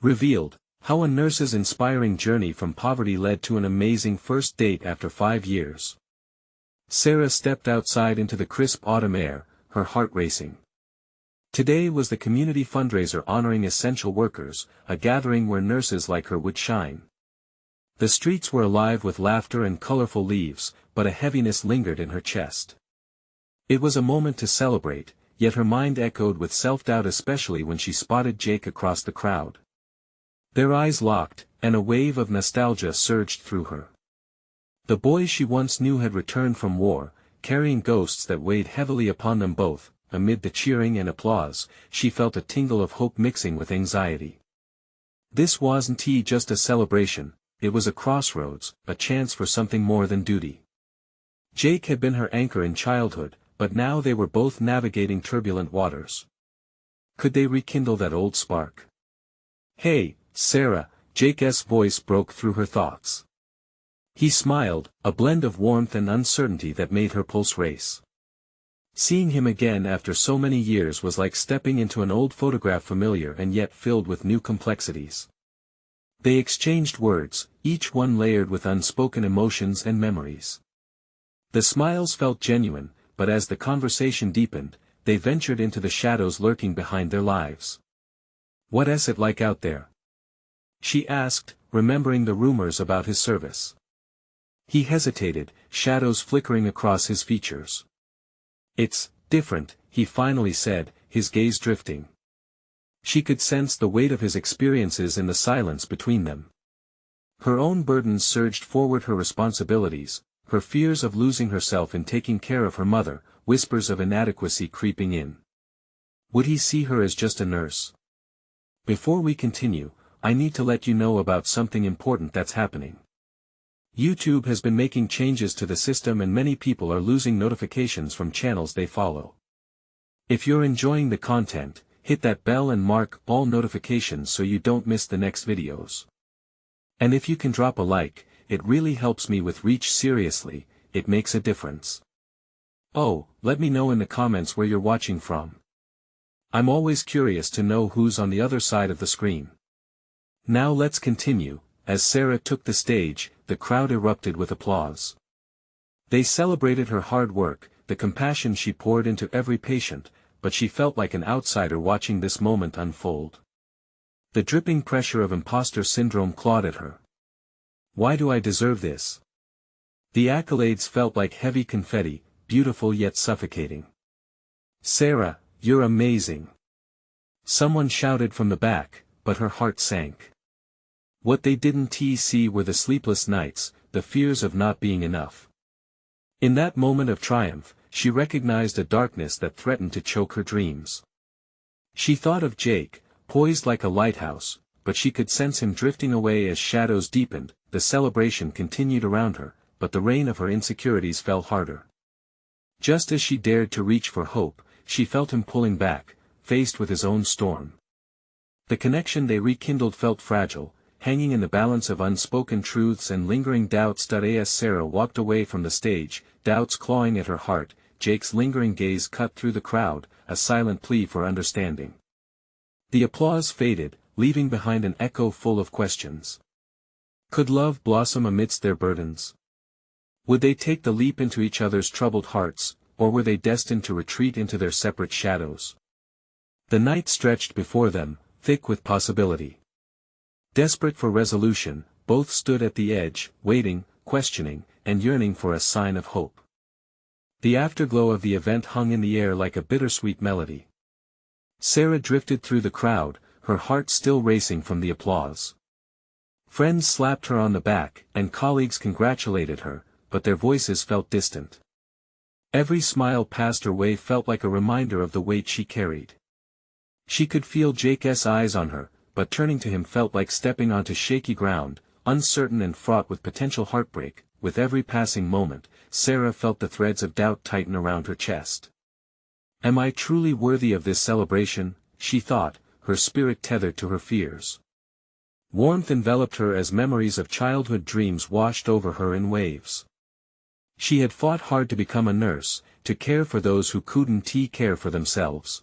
Revealed, how a nurse's inspiring journey from poverty led to an amazing first date after 5 years. Sarah stepped outside into the crisp autumn air, her heart racing. Today was the community fundraiser honoring essential workers, a gathering where nurses like her would shine. The streets were alive with laughter and colorful leaves, but a heaviness lingered in her chest. It was a moment to celebrate, yet her mind echoed with self-doubt, especially when she spotted Jake across the crowd. Their eyes locked, and a wave of nostalgia surged through her. The boy she once knew had returned from war, carrying ghosts that weighed heavily upon them both. Amid the cheering and applause, she felt a tingle of hope mixing with anxiety. This wasn't just a celebration, it was a crossroads, a chance for something more than duty. Jake had been her anchor in childhood, but now they were both navigating turbulent waters. Could they rekindle that old spark? "Hey, Sarah," Jake's voice broke through her thoughts. He smiled, a blend of warmth and uncertainty that made her pulse race. Seeing him again after so many years was like stepping into an old photograph, familiar and yet filled with new complexities. They exchanged words, each one layered with unspoken emotions and memories. The smiles felt genuine, but as the conversation deepened, they ventured into the shadows lurking behind their lives. "What's it like out there?" she asked, remembering the rumors about his service. He hesitated, shadows flickering across his features. "It's different," he finally said, his gaze drifting. She could sense the weight of his experiences in the silence between them. Her own burdens surged forward, her responsibilities, her fears of losing herself in taking care of her mother, whispers of inadequacy creeping in. Would he see her as just a nurse? "Before we continue, I need to let you know about something important that's happening. YouTube has been making changes to the system and many people are losing notifications from channels they follow. If you're enjoying the content, hit that bell and mark all notifications so you don't miss the next videos. And if you can drop a like, it really helps me with reach. Seriously, it makes a difference. Oh, let me know in the comments where you're watching from. I'm always curious to know who's on the other side of the screen." Now let's continue. As Sarah took the stage, the crowd erupted with applause. They celebrated her hard work, the compassion she poured into every patient, but she felt like an outsider watching this moment unfold. The dripping pressure of imposter syndrome clawed at her. "Why do I deserve this?" The accolades felt like heavy confetti, beautiful yet suffocating. "Sarah, you're amazing!" someone shouted from the back, but her heart sank. What they didn't see were the sleepless nights, the fears of not being enough. In that moment of triumph, she recognized a darkness that threatened to choke her dreams. She thought of Jake, poised like a lighthouse, but she could sense him drifting away as shadows deepened. The celebration continued around her, but the rain of her insecurities fell harder. Just as she dared to reach for hope, she felt him pulling back, faced with his own storm. The connection they rekindled felt fragile, hanging in the balance of unspoken truths and lingering doubts. As Sarah walked away from the stage, doubts clawing at her heart, Jake's lingering gaze cut through the crowd, a silent plea for understanding. The applause faded, leaving behind an echo full of questions. Could love blossom amidst their burdens? Would they take the leap into each other's troubled hearts, or were they destined to retreat into their separate shadows? The night stretched before them, thick with possibility. Desperate for resolution, both stood at the edge, waiting, questioning, and yearning for a sign of hope. The afterglow of the event hung in the air like a bittersweet melody. Sarah drifted through the crowd, her heart still racing from the applause. Friends slapped her on the back, and colleagues congratulated her, but their voices felt distant. Every smile passed her way felt like a reminder of the weight she carried. She could feel Jake's eyes on her, but turning to him felt like stepping onto shaky ground, uncertain and fraught with potential heartbreak. With every passing moment, Sarah felt the threads of doubt tighten around her chest. Am I truly worthy of this celebration? She thought, her spirit tethered to her fears. Warmth enveloped her as memories of childhood dreams washed over her in waves. She had fought hard to become a nurse, to care for those who couldn't care for themselves.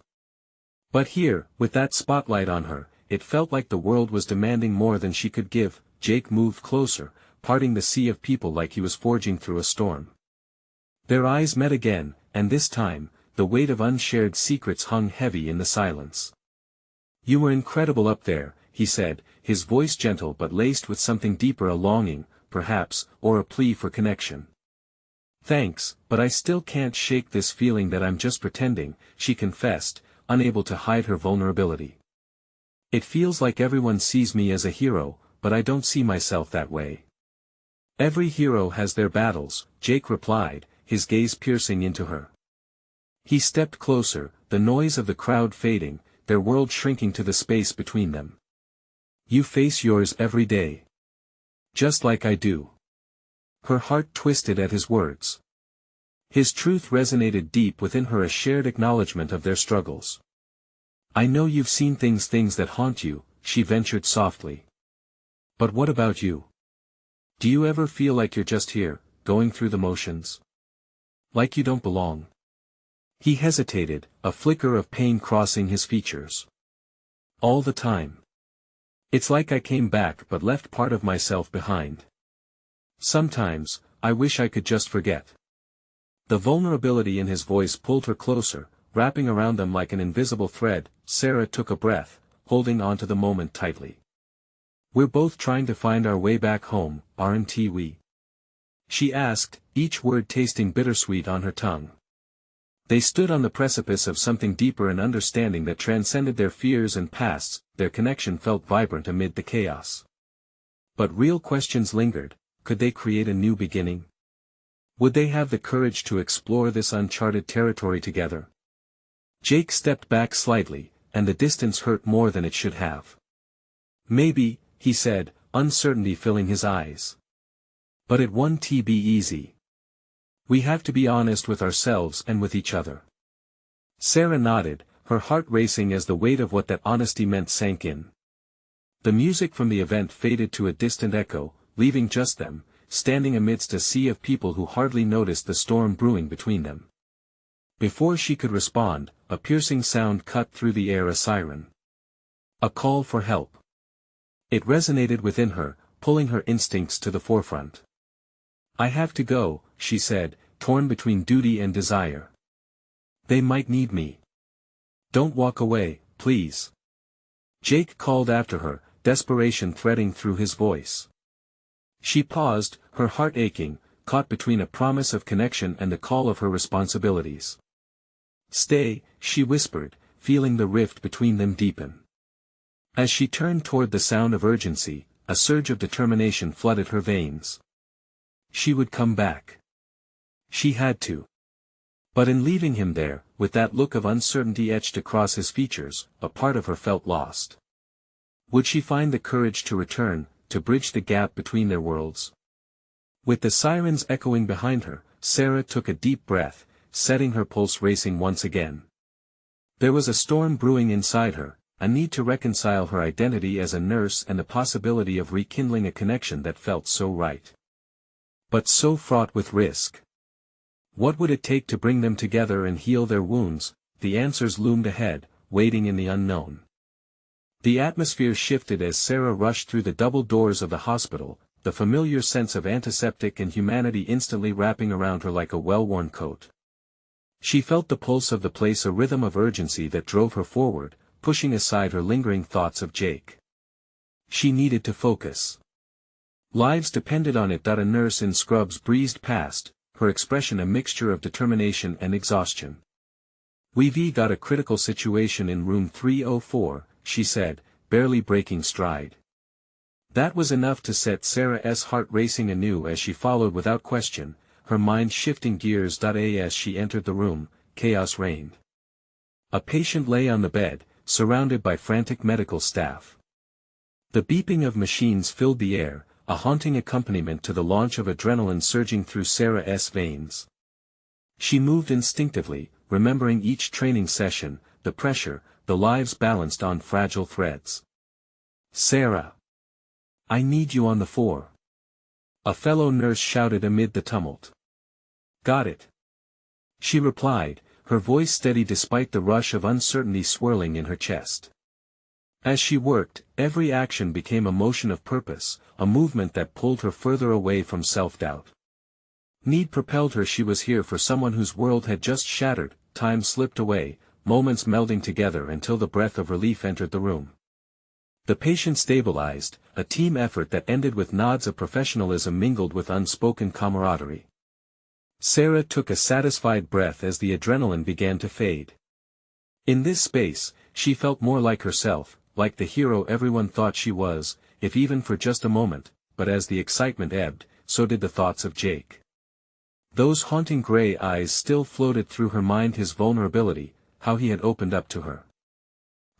But here, with that spotlight on her, it felt like the world was demanding more than she could give. Jake moved closer, parting the sea of people like he was forging through a storm. Their eyes met again, and this time, the weight of unshared secrets hung heavy in the silence. "You were incredible up there," he said, his voice gentle but laced with something deeper, a longing, perhaps, or a plea for connection. "Thanks, but I still can't shake this feeling that I'm just pretending," she confessed, unable to hide her vulnerability. "It feels like everyone sees me as a hero, but I don't see myself that way." "Every hero has their battles," Jake replied, his gaze piercing into her. He stepped closer, the noise of the crowd fading, their world shrinking to the space between them. "You face yours every day. Just like I do." Her heart twisted at his words. His truth resonated deep within her, a shared acknowledgement of their struggles. "I know you've seen things that haunt you," she ventured softly. "But what about you? Do you ever feel like you're just here, going through the motions? Like you don't belong?" He hesitated, a flicker of pain crossing his features. "All the time. It's like I came back but left part of myself behind. Sometimes, I wish I could just forget." The vulnerability in his voice pulled her closer, wrapping around them like an invisible thread. Sarah took a breath, holding on to the moment tightly. "We're both trying to find our way back home, aren't we?" she asked, each word tasting bittersweet on her tongue. They stood on the precipice of something deeper, an understanding that transcended their fears and pasts. Their connection felt vibrant amid the chaos. But real questions lingered. Could they create a new beginning? Would they have the courage to explore this uncharted territory together? Jake stepped back slightly, and the distance hurt more than it should have. "Maybe," he said, uncertainty filling his eyes. "But it won't be easy. We have to be honest with ourselves and with each other." Sarah nodded, her heart racing as the weight of what that honesty meant sank in. The music from the event faded to a distant echo, leaving just them, standing amidst a sea of people who hardly noticed the storm brewing between them. Before she could respond, a piercing sound cut through the air, a siren. A call for help. It resonated within her, pulling her instincts to the forefront. "I have to go," she said, torn between duty and desire. "They might need me. Don't walk away, please." Jake called after her, desperation threading through his voice. She paused, her heart aching, caught between a promise of connection and the call of her responsibilities. "Stay," she whispered, feeling the rift between them deepen. As she turned toward the sound of urgency, a surge of determination flooded her veins. She would come back. She had to. But in leaving him there, with that look of uncertainty etched across his features, a part of her felt lost. Would she find the courage to return, to bridge the gap between their worlds? With the sirens echoing behind her, Sarah took a deep breath, setting her pulse racing once again. There was a storm brewing inside her, a need to reconcile her identity as a nurse and the possibility of rekindling a connection that felt so right. But so fraught with risk. What would it take to bring them together and heal their wounds? The answers loomed ahead, waiting in the unknown. The atmosphere shifted as Sarah rushed through the double doors of the hospital, the familiar sense of antiseptic and humanity instantly wrapping around her like a well-worn coat. She felt the pulse of the place, a rhythm of urgency that drove her forward, pushing aside her lingering thoughts of Jake. She needed to focus. Lives depended on it. A nurse in scrubs breezed past, her expression a mixture of determination and exhaustion. "We've got a critical situation in room 304, she said, barely breaking stride. That was enough to set Sarah's heart racing anew as she followed without question, her mind shifting gears. As she entered the room, chaos reigned. A patient lay on the bed, surrounded by frantic medical staff. The beeping of machines filled the air, a haunting accompaniment to the launch of adrenaline surging through Sarah's veins. She moved instinctively, remembering each training session, the pressure, the lives balanced on fragile threads. "Sarah! I need you on the floor," a fellow nurse shouted amid the tumult. "Got it," she replied, her voice steady despite the rush of uncertainty swirling in her chest. As she worked, every action became a motion of purpose, a movement that pulled her further away from self-doubt. Need propelled her. She was here for someone whose world had just shattered. Time slipped away, moments melding together until the breath of relief entered the room. The patient stabilized, a team effort that ended with nods of professionalism mingled with unspoken camaraderie. Sarah took a satisfied breath as the adrenaline began to fade. In this space, she felt more like herself, like the hero everyone thought she was, if even for just a moment, but as the excitement ebbed, so did the thoughts of Jake. Those haunting gray eyes still floated through her mind, his vulnerability, how he had opened up to her.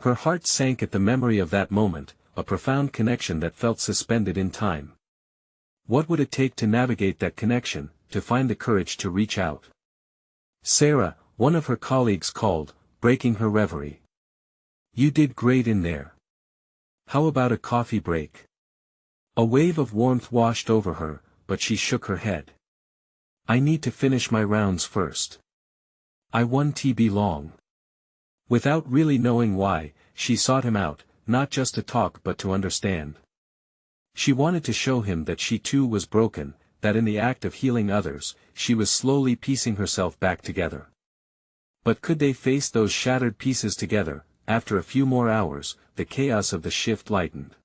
Her heart sank at the memory of that moment, a profound connection that felt suspended in time. What would it take to navigate that connection, to find the courage to reach out? Sarah, one of her colleagues called, breaking her reverie. You did great in there. How about a coffee break? A wave of warmth washed over her, but she shook her head. I need to finish my rounds first. I won TB long. Without really knowing why, she sought him out, not just to talk but to understand. She wanted to show him that she too was broken, that in the act of healing others, she was slowly piecing herself back together. But could they face those shattered pieces together? After a few more hours, the chaos of the shift lightened.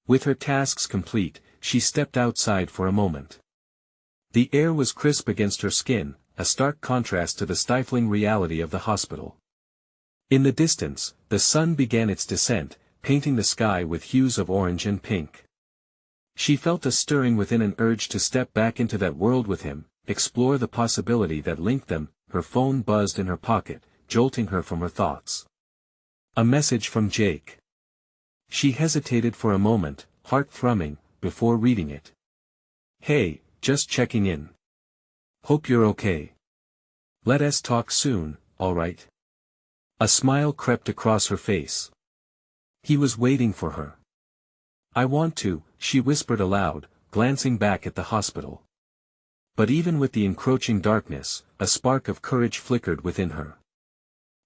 With her tasks complete, she stepped outside for a moment. The air was crisp against her skin, a stark contrast to the stifling reality of the hospital. In the distance, the sun began its descent, painting the sky with hues of orange and pink. She felt a stirring within, an urge to step back into that world with him, explore the possibility that linked them. Her phone buzzed in her pocket, jolting her from her thoughts. A message from Jake. She hesitated for a moment, heart thrumming, before reading it. Hey, just checking in. Hope you're okay. Let us talk soon, alright? A smile crept across her face. He was waiting for her. I want to, she whispered aloud, glancing back at the hospital. But even with the encroaching darkness, a spark of courage flickered within her.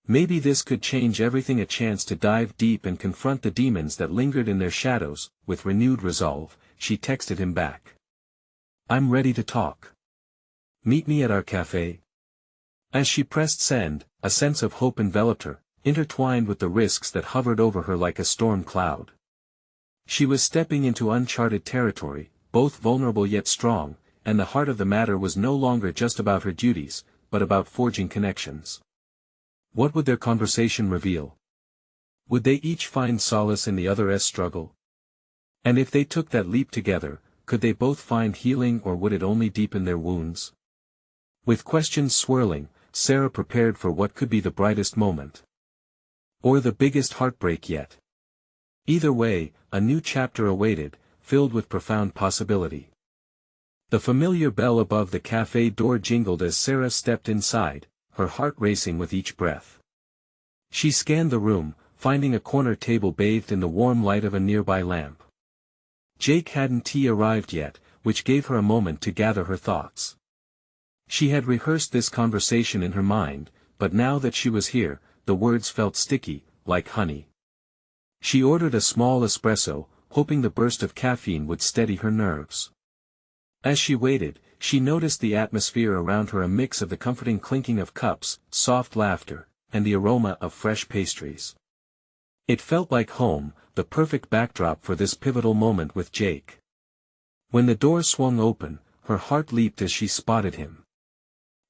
Maybe this could change everything, a chance to dive deep and confront the demons that lingered in their shadows. With renewed resolve, she texted him back. I'm ready to talk. Meet me at our cafe. As she pressed send, a sense of hope enveloped her, intertwined with the risks that hovered over her like a storm cloud. She was stepping into uncharted territory, both vulnerable yet strong, and the heart of the matter was no longer just about her duties, but about forging connections. What would their conversation reveal? Would they each find solace in the other's struggle? And if they took that leap together, could they both find healing, or would it only deepen their wounds? With questions swirling, Sarah prepared for what could be the brightest moment. Or the biggest heartbreak yet. Either way, a new chapter awaited, filled with profound possibility. The familiar bell above the cafe door jingled as Sarah stepped inside, her heart racing with each breath. She scanned the room, finding a corner table bathed in the warm light of a nearby lamp. Jake hadn't arrived yet, which gave her a moment to gather her thoughts. She had rehearsed this conversation in her mind, but now that she was here, the words felt sticky, like honey. She ordered a small espresso, hoping the burst of caffeine would steady her nerves. As she waited, she noticed the atmosphere around her, a mix of the comforting clinking of cups, soft laughter, and the aroma of fresh pastries. It felt like home, the perfect backdrop for this pivotal moment with Jake. When the door swung open, her heart leaped as she spotted him.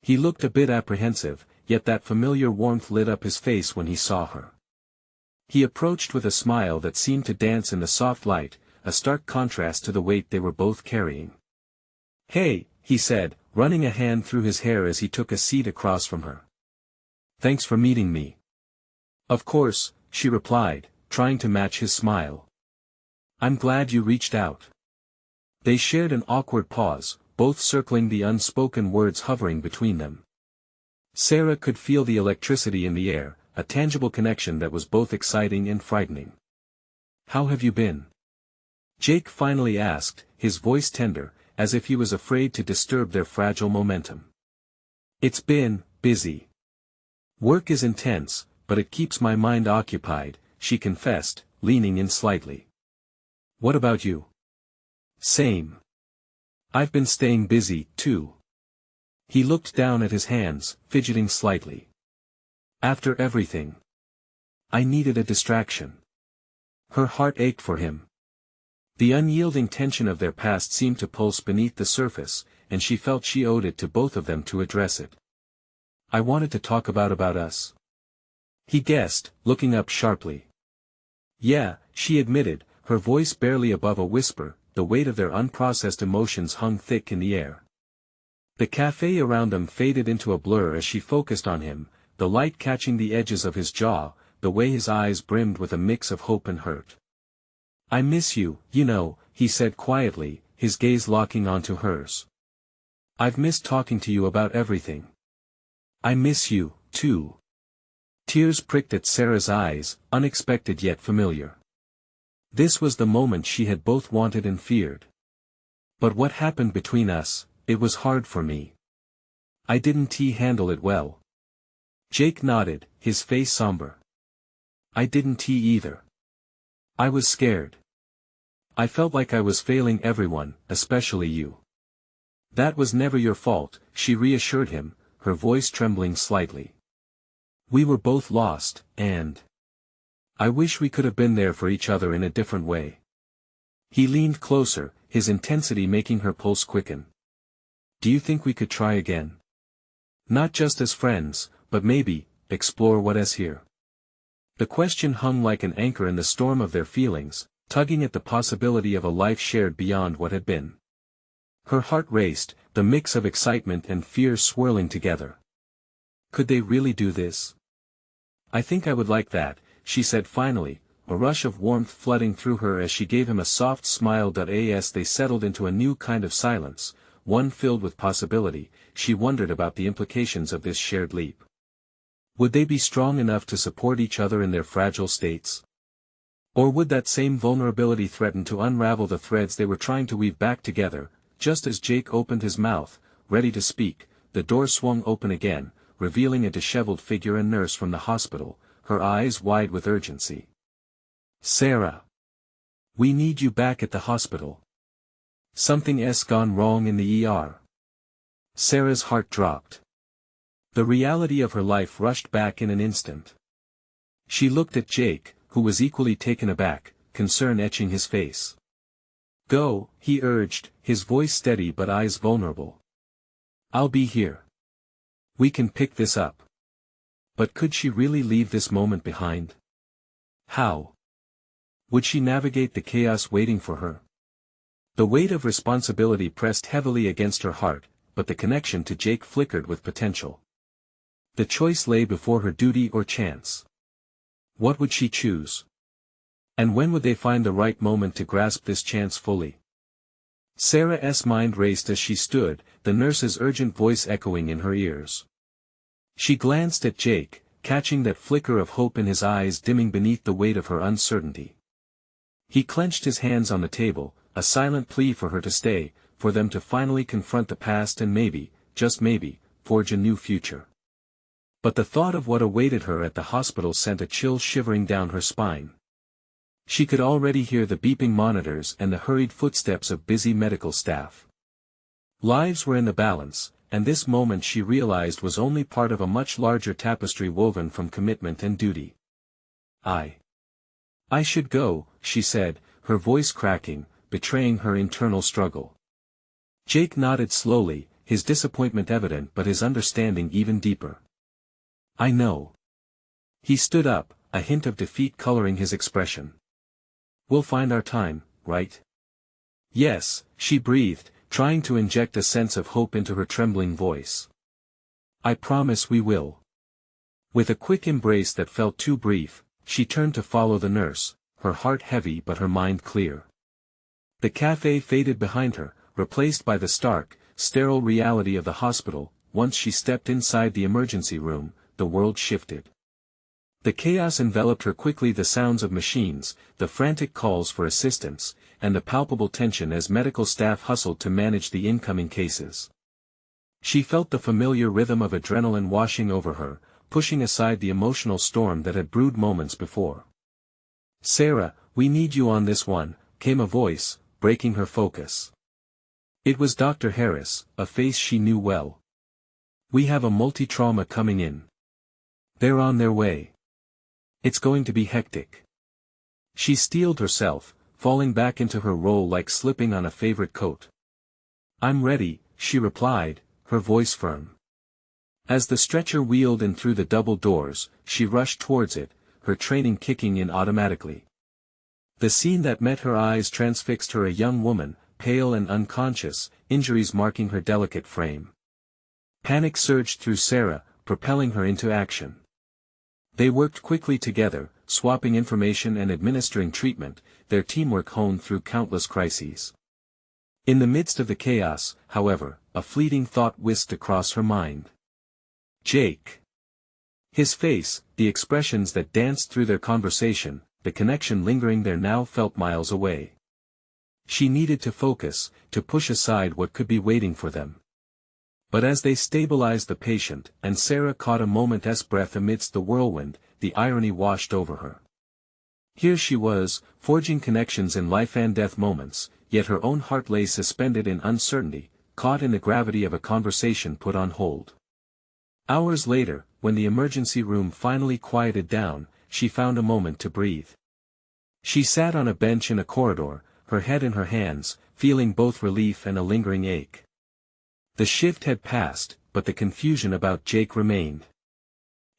He looked a bit apprehensive, yet that familiar warmth lit up his face when he saw her. He approached with a smile that seemed to dance in the soft light, a stark contrast to the weight they were both carrying. Hey, he said, running a hand through his hair as he took a seat across from her. Thanks for meeting me. Of course, she replied, trying to match his smile. I'm glad you reached out. They shared an awkward pause, both circling the unspoken words hovering between them. Sarah could feel the electricity in the air, a tangible connection that was both exciting and frightening. How have you been? Jake finally asked, his voice tender, as if he was afraid to disturb their fragile momentum. It's been busy. Work is intense, but it keeps my mind occupied, she confessed, leaning in slightly. "What about you?" "Same. I've been staying busy, too." He looked down at his hands, fidgeting slightly. "After everything. I needed a distraction." Her heart ached for him. The unyielding tension of their past seemed to pulse beneath the surface, and she felt she owed it to both of them to address it. "I wanted to talk about us." He guessed, looking up sharply. "Yeah," she admitted, her voice barely above a whisper. The weight of their unprocessed emotions hung thick in the air. The cafe around them faded into a blur as she focused on him, the light catching the edges of his jaw, the way his eyes brimmed with a mix of hope and hurt. "I miss you, you know," he said quietly, his gaze locking onto hers. "I've missed talking to you about everything. I miss you, too." Tears pricked at Sarah's eyes, unexpected yet familiar. This was the moment she had both wanted and feared. "But what happened between us, it was hard for me. I didn't handle it well." Jake nodded, his face somber. "I didn't either. I was scared. I felt like I was failing everyone, especially you." "That was never your fault," she reassured him, her voice trembling slightly. "We were both lost, and I wish we could have been there for each other in a different way." He leaned closer, his intensity making her pulse quicken. "Do you think we could try again? Not just as friends, but maybe, explore what is here?" The question hung like an anchor in the storm of their feelings, tugging at the possibility of a life shared beyond what had been. Her heart raced, the mix of excitement and fear swirling together. Could they really do this? "I think I would like that," she said finally, a rush of warmth flooding through her as she gave him a soft smile. As they settled into a new kind of silence, one filled with possibility, she wondered about the implications of this shared leap. Would they be strong enough to support each other in their fragile states? Or would that same vulnerability threaten to unravel the threads they were trying to weave back together? Just as Jake opened his mouth, ready to speak, the door swung open again, revealing a disheveled figure, a nurse from the hospital, her eyes wide with urgency. "Sarah. We need you back at the hospital. Something's gone wrong in the ER." Sarah's heart dropped. The reality of her life rushed back in an instant. She looked at Jake, who was equally taken aback, concern etching his face. "Go," he urged, his voice steady but eyes vulnerable. "I'll be here. We can pick this up." But could she really leave this moment behind? How? Would she navigate the chaos waiting for her? The weight of responsibility pressed heavily against her heart, but the connection to Jake flickered with potential. The choice lay before her: duty or chance. What would she choose? And when would they find the right moment to grasp this chance fully? Sarah's mind raced as she stood, the nurse's urgent voice echoing in her ears. She glanced at Jake, catching that flicker of hope in his eyes dimming beneath the weight of her uncertainty. He clenched his hands on the table, a silent plea for her to stay, for them to finally confront the past and maybe, just maybe, forge a new future. But the thought of what awaited her at the hospital sent a chill shivering down her spine. She could already hear the beeping monitors and the hurried footsteps of busy medical staff. Lives were in the balance, and this moment she realized was only part of a much larger tapestry woven from commitment and duty. I should go," she said, her voice cracking, betraying her internal struggle. Jake nodded slowly, his disappointment evident but his understanding even deeper. "I know." He stood up, a hint of defeat coloring his expression. "We'll find our time, right?" "Yes," she breathed, trying to inject a sense of hope into her trembling voice. "I promise we will." With a quick embrace that felt too brief, she turned to follow the nurse, her heart heavy but her mind clear. The cafe faded behind her, replaced by the stark, sterile reality of the hospital. Once she stepped inside the emergency room, the world shifted. The chaos enveloped her quickly: the sounds of machines, the frantic calls for assistance, and the palpable tension as medical staff hustled to manage the incoming cases. She felt the familiar rhythm of adrenaline washing over her, pushing aside the emotional storm that had brewed moments before. "Sarah, we need you on this one," came a voice, breaking her focus. It was Dr. Harris, a face she knew well. "We have a multi-trauma coming in. They're on their way. It's going to be hectic." She steeled herself, falling back into her role like slipping on a favorite coat. "I'm ready," she replied, her voice firm. As the stretcher wheeled in through the double doors, she rushed towards it, her training kicking in automatically. The scene that met her eyes transfixed her, a young woman, pale and unconscious, injuries marking her delicate frame. Panic surged through Sarah, propelling her into action. They worked quickly together, swapping information and administering treatment, their teamwork honed through countless crises. In the midst of the chaos, however, a fleeting thought whisked across her mind. Jake. His face, the expressions that danced through their conversation, the connection lingering there now felt miles away. She needed to focus, to push aside what could be waiting for them. But as they stabilized the patient, and Sarah caught a moment's breath amidst the whirlwind, the irony washed over her. Here she was, forging connections in life and death moments, yet her own heart lay suspended in uncertainty, caught in the gravity of a conversation put on hold. Hours later, when the emergency room finally quieted down, she found a moment to breathe. She sat on a bench in a corridor, her head in her hands, feeling both relief and a lingering ache. The shift had passed, but the confusion about Jake remained.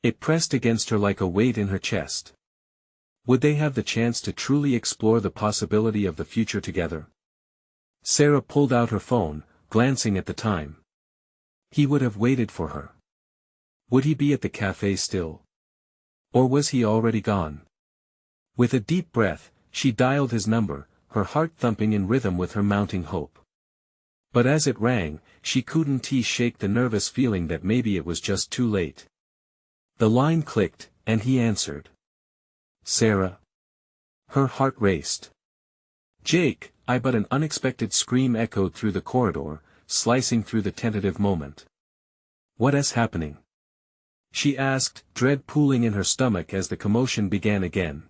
It pressed against her like a weight in her chest. Would they have the chance to truly explore the possibility of the future together? Sarah pulled out her phone, glancing at the time. He would have waited for her. Would he be at the cafe still? Or was he already gone? With a deep breath, she dialed his number, her heart thumping in rhythm with her mounting hope. But as it rang, she couldn't shake the nervous feeling that maybe it was just too late. The line clicked, and he answered. "Sarah." Her heart raced. "Jake," but an unexpected scream echoed through the corridor, slicing through the tentative moment. "What is happening?" she asked, dread pooling in her stomach as the commotion began again.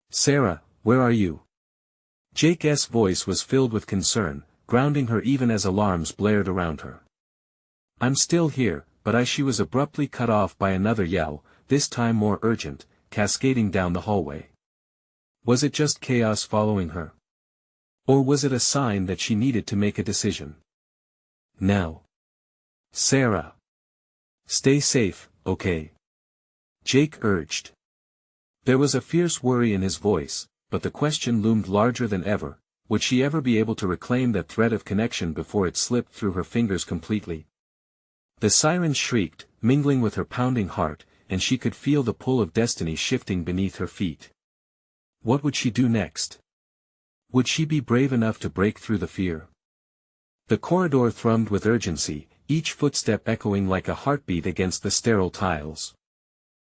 "Sarah, where are you?" Jake's voice was filled with concern, grounding her even as alarms blared around her. "I'm still here," but she was abruptly cut off by another yell, this time more urgent, cascading down the hallway. Was it just chaos following her? Or was it a sign that she needed to make a decision? Now. "Sarah. Stay safe, okay?" Jake urged. There was a fierce worry in his voice, but the question loomed larger than ever. Would she ever be able to reclaim that thread of connection before it slipped through her fingers completely? The siren shrieked, mingling with her pounding heart, and she could feel the pull of destiny shifting beneath her feet. What would she do next? Would she be brave enough to break through the fear? The corridor thrummed with urgency, each footstep echoing like a heartbeat against the sterile tiles.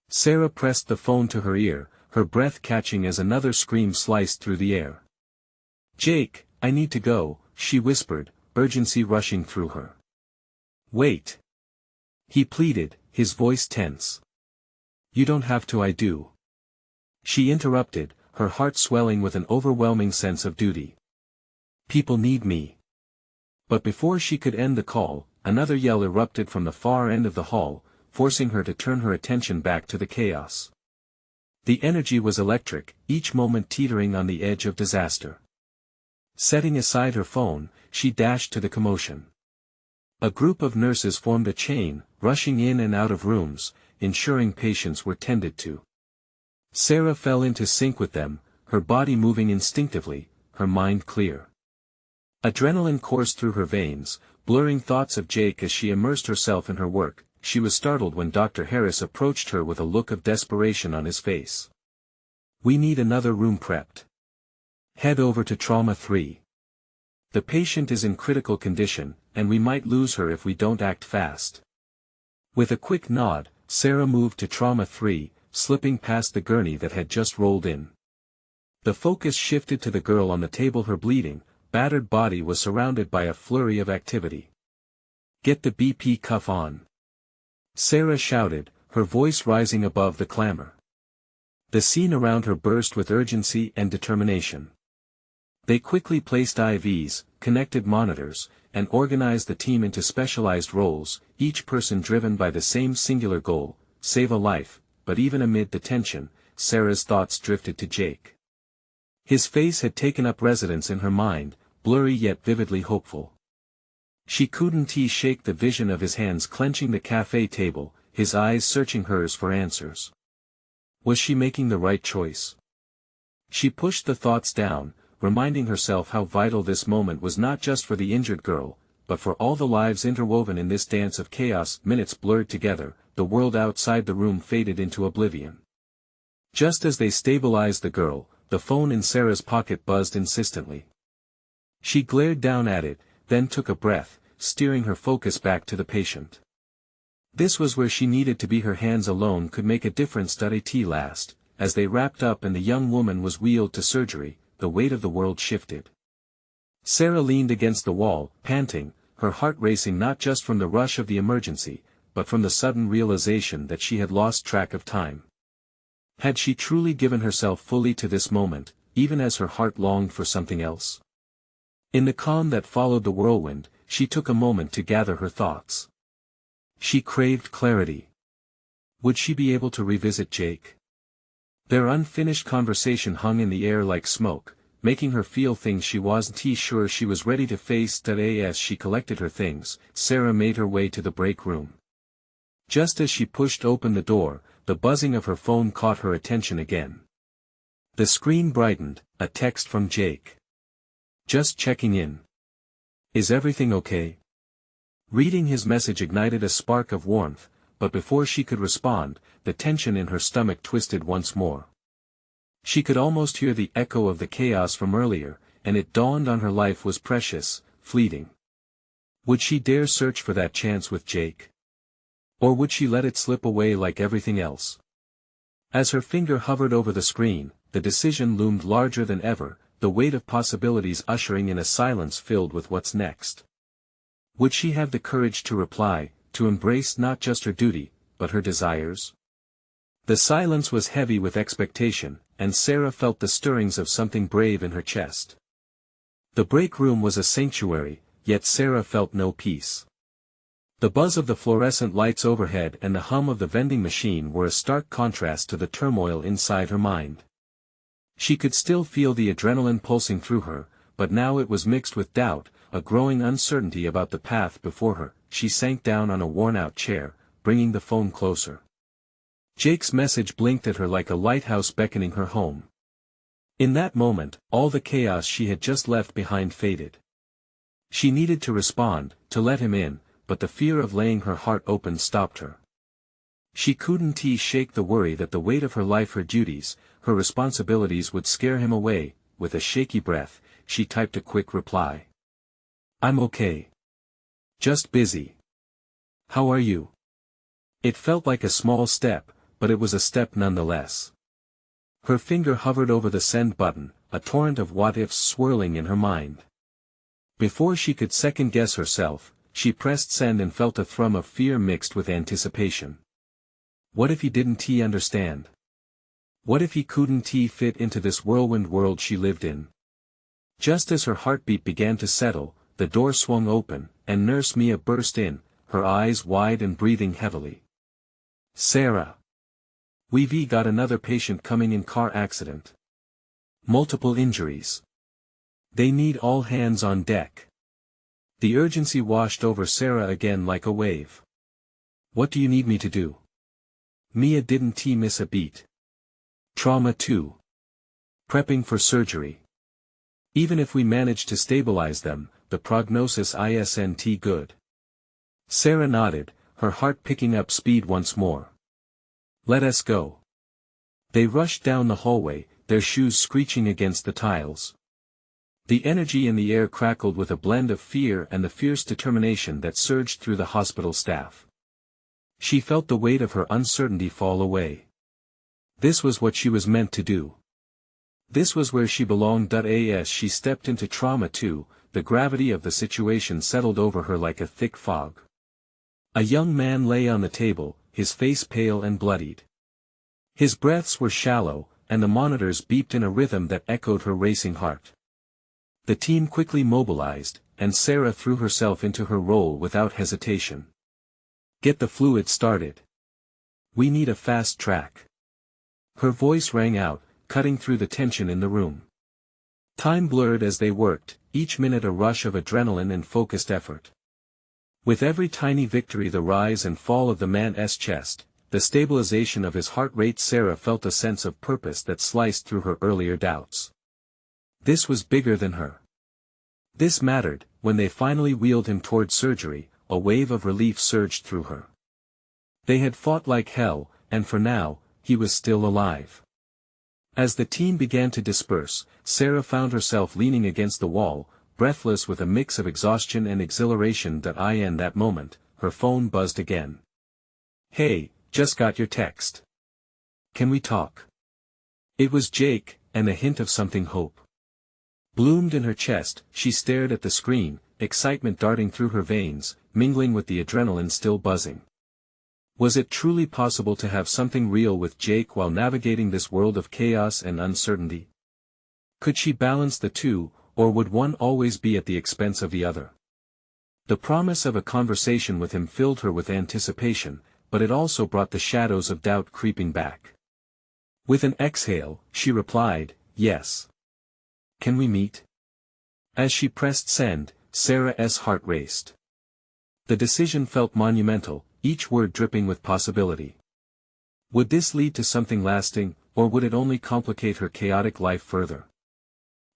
Sarah pressed the phone to her ear, her breath catching as another scream sliced through the air. "Jake, I need to go," she whispered, urgency rushing through her. "Wait." He pleaded, his voice tense. "You don't have to, I do." She interrupted, her heart swelling with an overwhelming sense of duty. "People need me." But before she could end the call, another yell erupted from the far end of the hall, forcing her to turn her attention back to the chaos. The energy was electric, each moment teetering on the edge of disaster. Setting aside her phone, she dashed to the commotion. A group of nurses formed a chain, rushing in and out of rooms, ensuring patients were tended to. Sarah fell into sync with them, her body moving instinctively, her mind clear. Adrenaline coursed through her veins, blurring thoughts of Jake as she immersed herself in her work. She was startled when Dr. Harris approached her with a look of desperation on his face. "We need another room prepped. Head over to Trauma 3. The patient is in critical condition, and we might lose her if we don't act fast." With a quick nod, Sarah moved to Trauma 3, slipping past the gurney that had just rolled in. The focus shifted to the girl on the table. Her bleeding, battered body was surrounded by a flurry of activity. "Get the BP cuff on," Sarah shouted, her voice rising above the clamor. The scene around her burst with urgency and determination. They quickly placed IVs, connected monitors, and organized the team into specialized roles, each person driven by the same singular goal: save a life. But even amid the tension, Sarah's thoughts drifted to Jake. His face had taken up residence in her mind, blurry yet vividly hopeful. She couldn't shake the vision of his hands clenching the cafe table, his eyes searching hers for answers. Was she making the right choice? She pushed the thoughts down, reminding herself how vital this moment was, not just for the injured girl, but for all the lives interwoven in this dance of chaos. Minutes blurred together, the world outside the room faded into oblivion. Just as they stabilized the girl, the phone in Sarah's pocket buzzed insistently. She glared down at it, then took a breath, steering her focus back to the patient. This was where she needed to be. Her hands alone could make a difference. At last, as they wrapped up and the young woman was wheeled to surgery, the weight of the world shifted. Sarah leaned against the wall, panting, her heart racing not just from the rush of the emergency, but from the sudden realization that she had lost track of time. Had she truly given herself fully to this moment, even as her heart longed for something else? In the calm that followed the whirlwind, she took a moment to gather her thoughts. She craved clarity. Would she be able to revisit Jake? Their unfinished conversation hung in the air like smoke, making her feel things she wasn't sure she was ready to face. As she collected her things, Sarah made her way to the break room. Just as she pushed open the door, the buzzing of her phone caught her attention again. The screen brightened, a text from Jake. Just checking in. Is everything okay? Reading his message ignited a spark of warmth, but before she could respond, the tension in her stomach twisted once more. She could almost hear the echo of the chaos from earlier, and it dawned on her life was precious, fleeting. Would she dare search for that chance with Jake? Or would she let it slip away like everything else? As her finger hovered over the screen, the decision loomed larger than ever, the weight of possibilities ushering in a silence filled with what's next. Would she have the courage to reply, to embrace not just her duty, but her desires? The silence was heavy with expectation, and Sarah felt the stirrings of something brave in her chest. The break room was a sanctuary, yet Sarah felt no peace. The buzz of the fluorescent lights overhead and the hum of the vending machine were a stark contrast to the turmoil inside her mind. She could still feel the adrenaline pulsing through her, but now it was mixed with doubt, a growing uncertainty about the path before her. She sank down on a worn-out chair, bringing the phone closer. Jake's message blinked at her like a lighthouse beckoning her home. In that moment, all the chaos she had just left behind faded. She needed to respond, to let him in, but the fear of laying her heart open stopped her. She couldn't shake the worry that the weight of her life, her duties, her responsibilities would scare him away. With a shaky breath, she typed a quick reply. I'm okay. Just busy. How are you? It felt like a small step, but it was a step nonetheless. Her finger hovered over the send button, a torrent of what-ifs swirling in her mind. Before she could second-guess herself, she pressed send and felt a thrum of fear mixed with anticipation. What if he didn't understand? What if he couldn't fit into this whirlwind world she lived in? Just as her heartbeat began to settle, the door swung open, and Nurse Mia burst in, her eyes wide and breathing heavily. Sarah. We've got another patient coming in, car accident. Multiple injuries. They need all hands on deck. The urgency washed over Sarah again like a wave. What do you need me to do? Mia didn't miss a beat. Trauma 2. Prepping for surgery. Even if we manage to stabilize them, the prognosis isn't good. Sarah nodded, her heart picking up speed once more. Let us go. They rushed down the hallway, their shoes screeching against the tiles. The energy in the air crackled with a blend of fear and the fierce determination that surged through the hospital staff. She felt the weight of her uncertainty fall away. This was what she was meant to do. This was where she belonged. As she stepped into Trauma 2, the gravity of the situation settled over her like a thick fog. A young man lay on the table, his face pale and bloodied. His breaths were shallow, and the monitors beeped in a rhythm that echoed her racing heart. The team quickly mobilized, and Sarah threw herself into her role without hesitation. "Get the fluid started. We need a fast track." Her voice rang out, cutting through the tension in the room. Time blurred as they worked, each minute a rush of adrenaline and focused effort. With every tiny victory, the rise and fall of the man's chest, the stabilization of his heart rate, Sarah felt a sense of purpose that sliced through her earlier doubts. This was bigger than her. This mattered. When they finally wheeled him toward surgery, a wave of relief surged through her. They had fought like hell, and for now, he was still alive. As the team began to disperse, Sarah found herself leaning against the wall, breathless with a mix of exhaustion and exhilaration. In that moment, her phone buzzed again. "Hey, just got your text. Can we talk?" It was Jake, and a hint of something hope bloomed in her chest. She stared at the screen, excitement darting through her veins, mingling with the adrenaline still buzzing. Was it truly possible to have something real with Jake while navigating this world of chaos and uncertainty? Could she balance the two, or would one always be at the expense of the other? The promise of a conversation with him filled her with anticipation, but it also brought the shadows of doubt creeping back. With an exhale, she replied, "Yes. Can we meet?" As she pressed send, Sarah's heart raced. The decision felt monumental, each word dripping with possibility. Would this lead to something lasting, or would it only complicate her chaotic life further?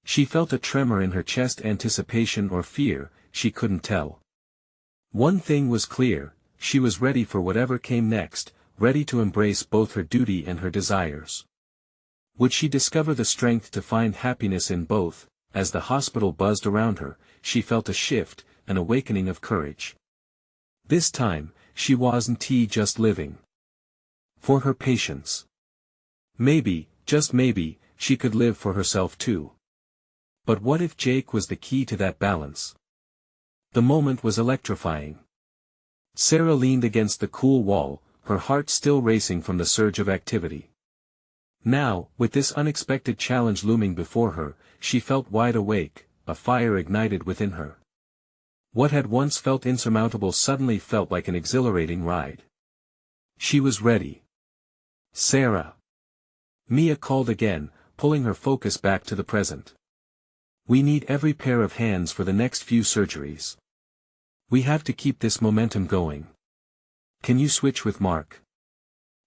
She felt a tremor in her chest, anticipation or fear, she couldn't tell. One thing was clear, she was ready for whatever came next, ready to embrace both her duty and her desires. Would she discover the strength to find happiness in both? As the hospital buzzed around her, she felt a shift, an awakening of courage. This time, she wasn't just living for her patients. Maybe, just maybe, she could live for herself too. But what if Jake was the key to that balance? The moment was electrifying. Sarah leaned against the cool wall, her heart still racing from the surge of activity. Now, with this unexpected challenge looming before her, she felt wide awake, a fire ignited within her. What had once felt insurmountable suddenly felt like an exhilarating ride. She was ready. "Sarah." Mia called again, pulling her focus back to the present. "We need every pair of hands for the next few surgeries. We have to keep this momentum going. Can you switch with Mark?"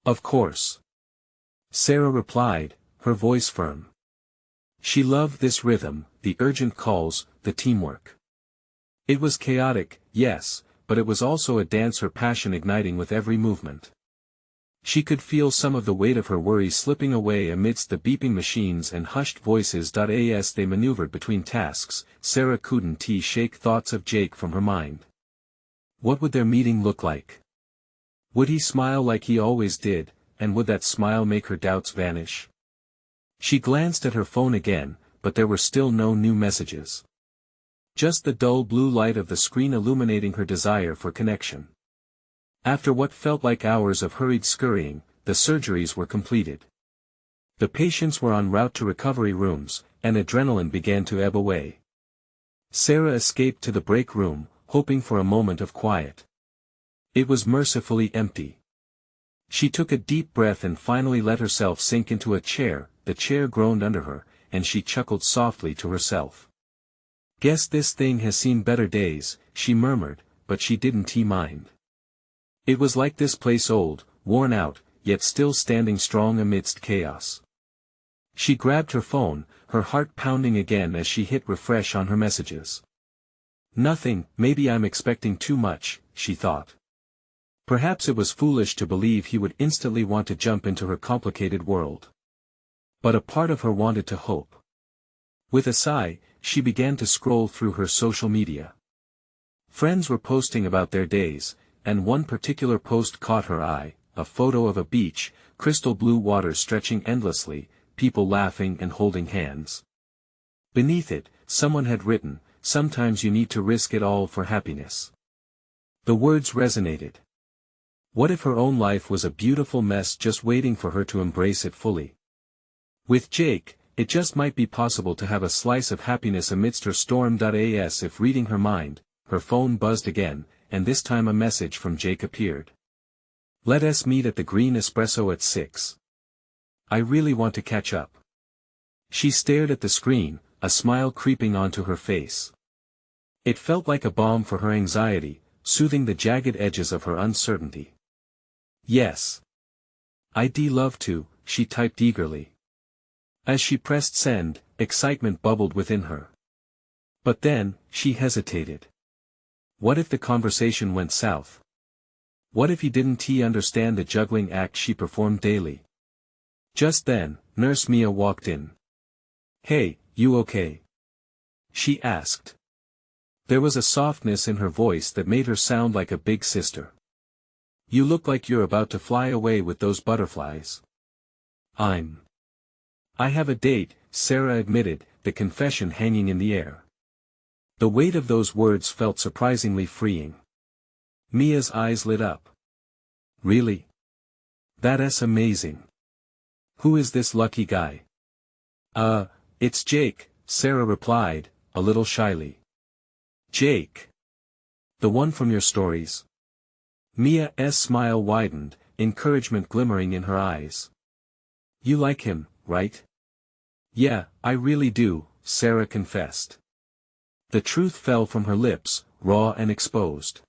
"Of course." Sarah replied, her voice firm. She loved this rhythm, the urgent calls, the teamwork. It was chaotic, yes, but it was also a dance, her passion igniting with every movement. She could feel some of the weight of her worries slipping away amidst the beeping machines and hushed voices. As they maneuvered between tasks, Sarah couldn't shake thoughts of Jake from her mind. What would their meeting look like? Would he smile like he always did, and would that smile make her doubts vanish? She glanced at her phone again, but there were still no new messages. Just the dull blue light of the screen illuminating her desire for connection. After what felt like hours of hurried scurrying, the surgeries were completed. The patients were en route to recovery rooms, and adrenaline began to ebb away. Sarah escaped to the break room, hoping for a moment of quiet. It was mercifully empty. She took a deep breath and finally let herself sink into a chair. The chair groaned under her, and she chuckled softly to herself. "Guess this thing has seen better days," she murmured, but she didn't mind. It was like this place, old, worn out, yet still standing strong amidst chaos. She grabbed her phone, her heart pounding again as she hit refresh on her messages. "Nothing, maybe I'm expecting too much," she thought. Perhaps it was foolish to believe he would instantly want to jump into her complicated world. But a part of her wanted to hope. With a sigh, she began to scroll through her social media. Friends were posting about their days, and one particular post caught her eye, a photo of a beach, crystal blue water stretching endlessly, people laughing and holding hands. Beneath it, someone had written, "Sometimes you need to risk it all for happiness." The words resonated. What if her own life was a beautiful mess just waiting for her to embrace it fully? With Jake, it just might be possible to have a slice of happiness amidst her storm. As if reading her mind, her phone buzzed again, and this time a message from Jake appeared. Let us meet at the Green Espresso at 6. I really want to catch up. She stared at the screen, a smile creeping onto her face. It felt like a balm for her anxiety, soothing the jagged edges of her uncertainty. Yes. I'd love to, she typed eagerly. As she pressed send, excitement bubbled within her. But then, she hesitated. What if the conversation went south? What if he didn't understand the juggling act she performed daily? Just then, Nurse Mia walked in. Hey, you okay? She asked. There was a softness in her voice that made her sound like a big sister. You look like you're about to fly away with those butterflies. I have a date, Sarah admitted, the confession hanging in the air. The weight of those words felt surprisingly freeing. Mia's eyes lit up. Really? That's amazing. Who is this lucky guy? It's Jake, Sarah replied, a little shyly. Jake. The one from your stories? Mia's smile widened, encouragement glimmering in her eyes. You like him, right? Yeah, I really do, Sarah confessed. The truth fell from her lips, raw and exposed.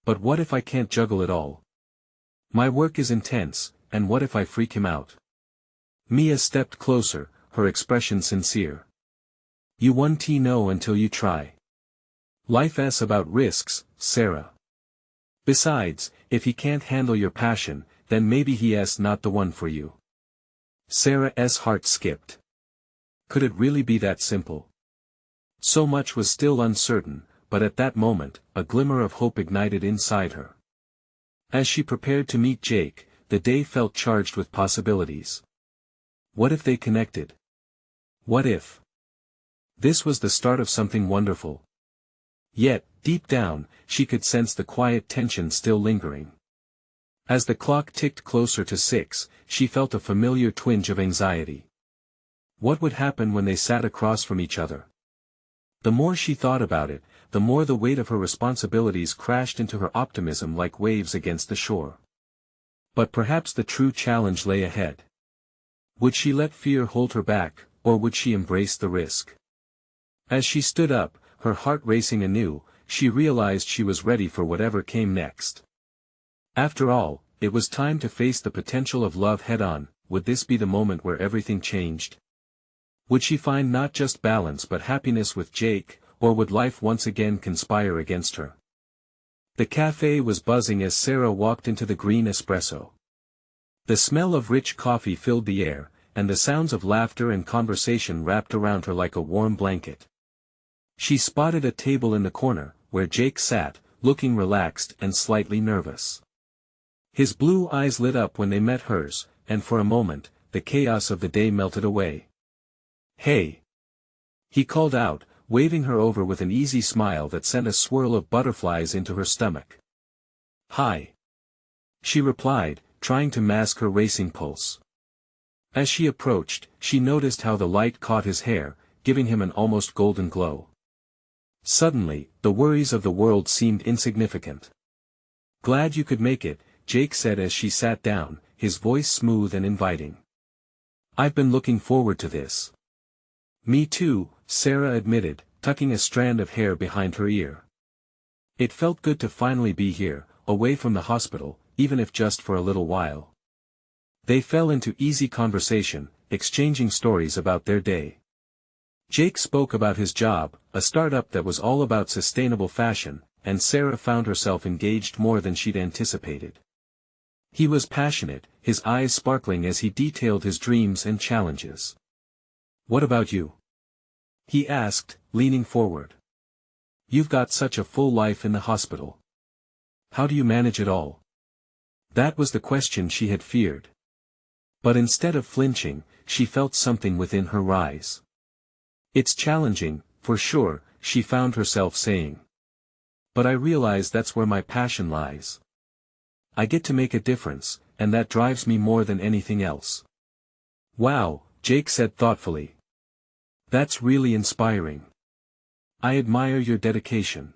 But what if I can't juggle it all? My work is intense, and what if I freak him out? Mia stepped closer, her expression sincere. You won't know until you try. Life's about risks, Sarah. Besides, if he can't handle your passion, then maybe he's not the one for you. Sarah's heart skipped. Could it really be that simple? So much was still uncertain, but at that moment, a glimmer of hope ignited inside her. As she prepared to meet Jake, the day felt charged with possibilities. What if they connected? What if? This was the start of something wonderful. Yet, deep down, she could sense the quiet tension still lingering. As the clock ticked closer to 6, she felt a familiar twinge of anxiety. What would happen when they sat across from each other? The more she thought about it, the more the weight of her responsibilities crashed into her optimism like waves against the shore. But perhaps the true challenge lay ahead. Would she let fear hold her back, or would she embrace the risk? As she stood up, her heart racing anew, she realized she was ready for whatever came next. After all, it was time to face the potential of love head-on. Would this be the moment where everything changed? Would she find not just balance but happiness with Jake, or would life once again conspire against her? The cafe was buzzing as Sarah walked into the Green Espresso. The smell of rich coffee filled the air, and the sounds of laughter and conversation wrapped around her like a warm blanket. She spotted a table in the corner, where Jake sat, looking relaxed and slightly nervous. His blue eyes lit up when they met hers, and for a moment, the chaos of the day melted away. Hey! He called out, waving her over with an easy smile that sent a swirl of butterflies into her stomach. Hi! She replied, trying to mask her racing pulse. As she approached, she noticed how the light caught his hair, giving him an almost golden glow. Suddenly, the worries of the world seemed insignificant. Glad you could make it, Jake said as she sat down, his voice smooth and inviting. I've been looking forward to this. Me too, Sarah admitted, tucking a strand of hair behind her ear. It felt good to finally be here, away from the hospital, even if just for a little while. They fell into easy conversation, exchanging stories about their day. Jake spoke about his job, a startup that was all about sustainable fashion, and Sarah found herself engaged more than she'd anticipated. He was passionate, his eyes sparkling as he detailed his dreams and challenges. What about you? He asked, leaning forward. You've got such a full life in the hospital. How do you manage it all? That was the question she had feared. But instead of flinching, she felt something within her rise. It's challenging, for sure, she found herself saying. But I realize that's where my passion lies. I get to make a difference, and that drives me more than anything else. Wow, Jake said thoughtfully. That's really inspiring. I admire your dedication.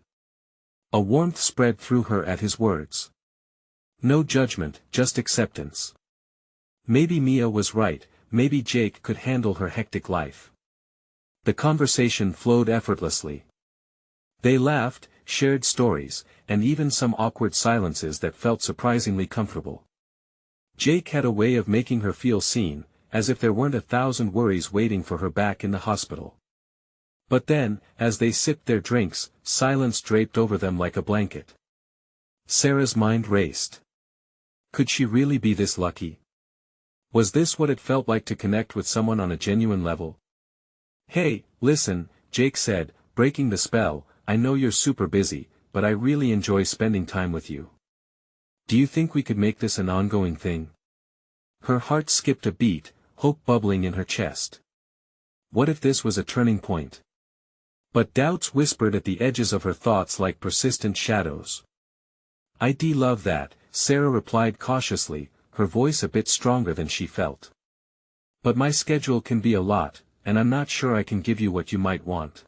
A warmth spread through her at his words. No judgment, just acceptance. Maybe Mia was right, maybe Jake could handle her hectic life. The conversation flowed effortlessly. They laughed, shared stories, and even some awkward silences that felt surprisingly comfortable. Jake had a way of making her feel seen, as if there weren't 1,000 worries waiting for her back in the hospital. But then, as they sipped their drinks, silence draped over them like a blanket. Sarah's mind raced. Could she really be this lucky? Was this what it felt like to connect with someone on a genuine level? Hey, listen, Jake said, breaking the spell, I know you're super busy, but I really enjoy spending time with you. Do you think we could make this an ongoing thing? Her heart skipped a beat, hope bubbling in her chest. What if this was a turning point? But doubts whispered at the edges of her thoughts like persistent shadows. I'd love that, Sarah replied cautiously, her voice a bit stronger than she felt. But my schedule can be a lot, and I'm not sure I can give you what you might want.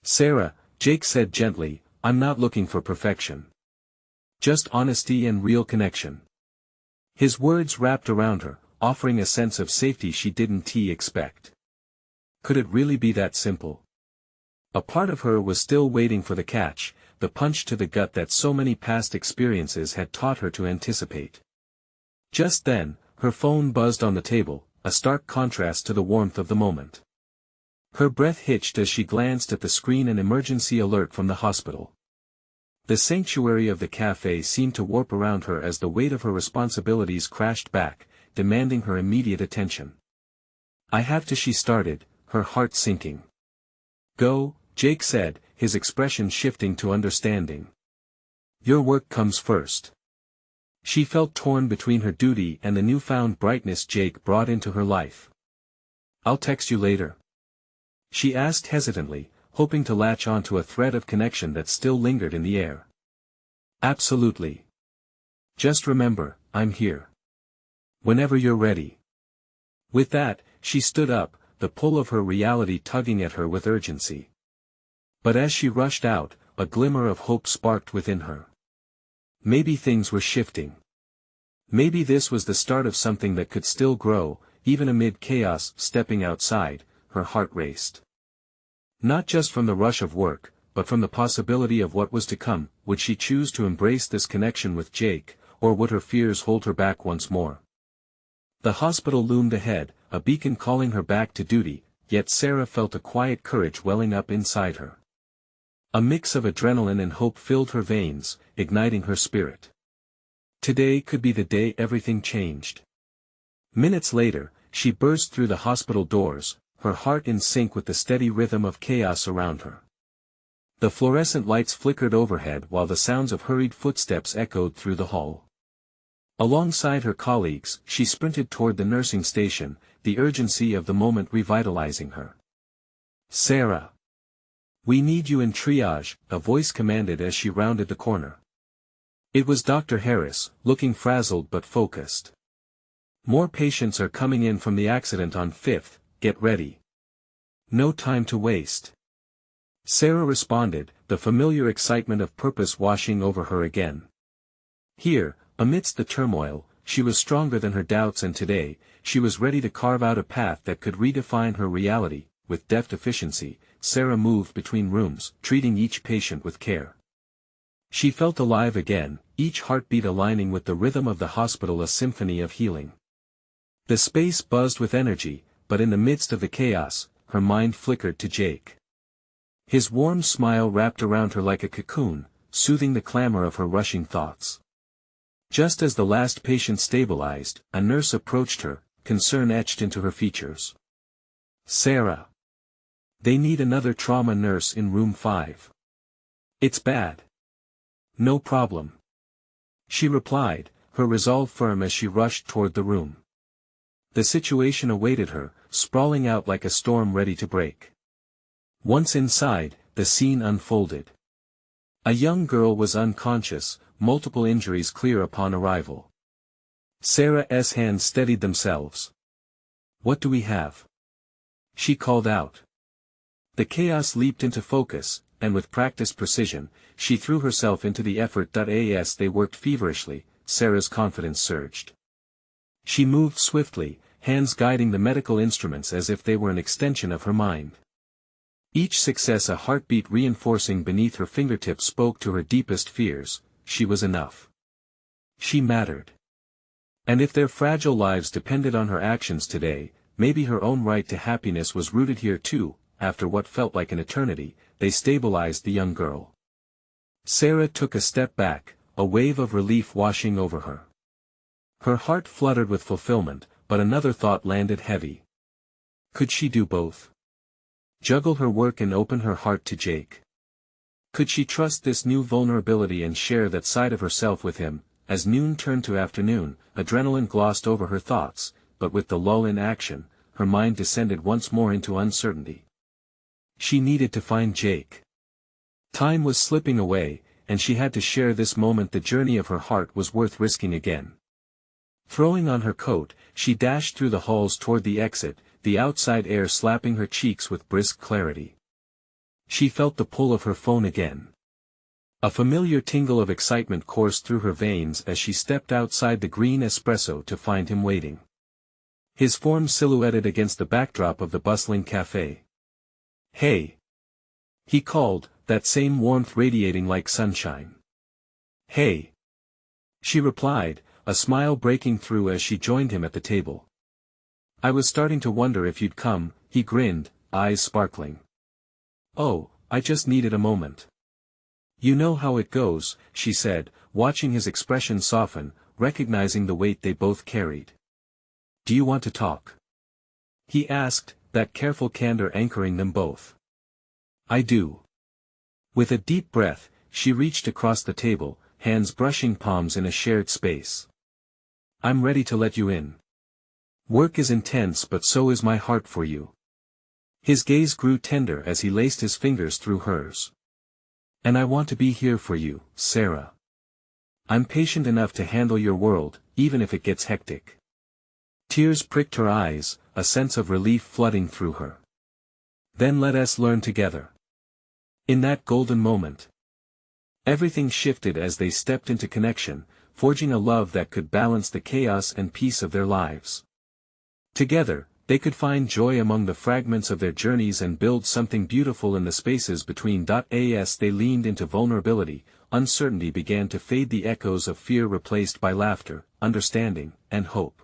Sarah, Jake said gently, I'm not looking for perfection. Just honesty and real connection. His words wrapped around her, offering a sense of safety she didn't expect. Could it really be that simple? A part of her was still waiting for the catch, the punch to the gut that so many past experiences had taught her to anticipate. Just then, her phone buzzed on the table, a stark contrast to the warmth of the moment. Her breath hitched as she glanced at the screen, an emergency alert from the hospital. The sanctuary of the cafe seemed to warp around her as the weight of her responsibilities crashed back, demanding her immediate attention. I have to, she started, her heart sinking. Go, Jake said, his expression shifting to understanding. Your work comes first. She felt torn between her duty and the newfound brightness Jake brought into her life. I'll text you later. She asked hesitantly, hoping to latch onto a thread of connection that still lingered in the air. Absolutely. Just remember, I'm here. Whenever you're ready. With that, she stood up, the pull of her reality tugging at her with urgency. But as she rushed out, a glimmer of hope sparked within her. Maybe things were shifting. Maybe this was the start of something that could still grow, even amid chaos. Stepping outside, her heart raced. Not just from the rush of work, but from the possibility of what was to come. Would she choose to embrace this connection with Jake, or would her fears hold her back once more? The hospital loomed ahead, a beacon calling her back to duty, yet Sarah felt a quiet courage welling up inside her. A mix of adrenaline and hope filled her veins, igniting her spirit. Today could be the day everything changed. Minutes later, she burst through the hospital doors, her heart in sync with the steady rhythm of chaos around her. The fluorescent lights flickered overhead while the sounds of hurried footsteps echoed through the hall. Alongside her colleagues, she sprinted toward the nursing station, the urgency of the moment revitalizing her. Sarah! We need you in triage, a voice commanded as she rounded the corner. It was Dr. Harris, looking frazzled but focused. More patients are coming in from the accident on 5th, get ready. No time to waste. Sarah responded, the familiar excitement of purpose washing over her again. Here, amidst the turmoil, she was stronger than her doubts, and today, she was ready to carve out a path that could redefine her reality. With deft efficiency, Sarah moved between rooms, treating each patient with care. She felt alive again, each heartbeat aligning with the rhythm of the hospital, a symphony of healing. The space buzzed with energy, but in the midst of the chaos, her mind flickered to Jake. His warm smile wrapped around her like a cocoon, soothing the clamor of her rushing thoughts. Just as the last patient stabilized, a nurse approached her, concern etched into her features. Sarah. They need another trauma nurse in room 5. It's bad. No problem. She replied, her resolve firm as she rushed toward the room. The situation awaited her, sprawling out like a storm ready to break. Once inside, the scene unfolded. A young girl was unconscious, multiple injuries clear upon arrival. Sarah's hands steadied themselves. "What do we have?" she called out. The chaos leaped into focus, and with practiced precision, she threw herself into the effort. As they worked feverishly, Sarah's confidence surged. She moved swiftly, hands guiding the medical instruments as if they were an extension of her mind. Each success a heartbeat reinforcing beneath her fingertips spoke to her deepest fears: she was enough. She mattered. And if their fragile lives depended on her actions today, maybe her own right to happiness was rooted here too. After what felt like an eternity, they stabilized the young girl. Sarah took a step back, a wave of relief washing over her. Her heart fluttered with fulfillment, but another thought landed heavy. Could she do both? Juggle her work and open her heart to Jake? Could she trust this new vulnerability and share that side of herself with him? As noon turned to afternoon, adrenaline glossed over her thoughts, but with the lull in action, her mind descended once more into uncertainty. She needed to find Jake. Time was slipping away, and she had to share this moment. The journey of her heart was worth risking again. Throwing on her coat, she dashed through the halls toward the exit, the outside air slapping her cheeks with brisk clarity. She felt the pull of her phone again. A familiar tingle of excitement coursed through her veins as she stepped outside the green espresso to find him waiting. His form silhouetted against the backdrop of the bustling cafe. "Hey!" he called, that same warmth radiating like sunshine. "Hey!" she replied, a smile breaking through as she joined him at the table. "I was starting to wonder if you'd come," he grinned, eyes sparkling. "Oh, I just needed a moment." "You know how it goes," she said, watching his expression soften, recognizing the weight they both carried. "Do you want to talk?" he asked, that careful candor anchoring them both. "I do." With a deep breath, she reached across the table, hands brushing palms in a shared space. "I'm ready to let you in. Work is intense, but so is my heart for you." His gaze grew tender as he laced his fingers through hers. "And I want to be here for you, Sarah. I'm patient enough to handle your world, even if it gets hectic." Tears pricked her eyes, a sense of relief flooding through her. "Then let us learn together." In that golden moment, everything shifted as they stepped into connection, forging a love that could balance the chaos and peace of their lives. Together, they could find joy among the fragments of their journeys and build something beautiful in the spaces between. As they leaned into vulnerability, uncertainty began to fade, the echoes of fear replaced by laughter, understanding, and hope.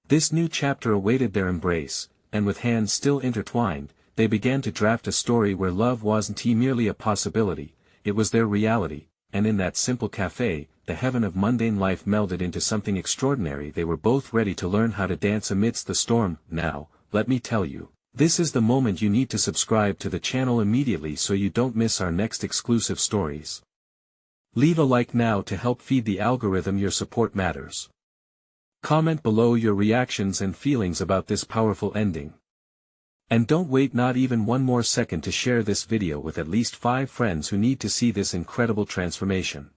This new chapter awaited their embrace, and with hands still intertwined, they began to draft a story where love wasn't merely a possibility, it was their reality, and in that simple cafe, the heaven of mundane life melded into something extraordinary. They were both ready to learn how to dance amidst the storm. Now, let me tell you, this is the moment you need to subscribe to the channel immediately so you don't miss our next exclusive stories. Leave a like now to help feed the algorithm. Your support matters. Comment below your reactions and feelings about this powerful ending. And don't wait not even one more second to share this video with at least 5 friends who need to see this incredible transformation.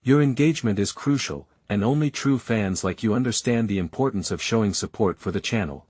Your engagement is crucial, and only true fans like you understand the importance of showing support for the channel.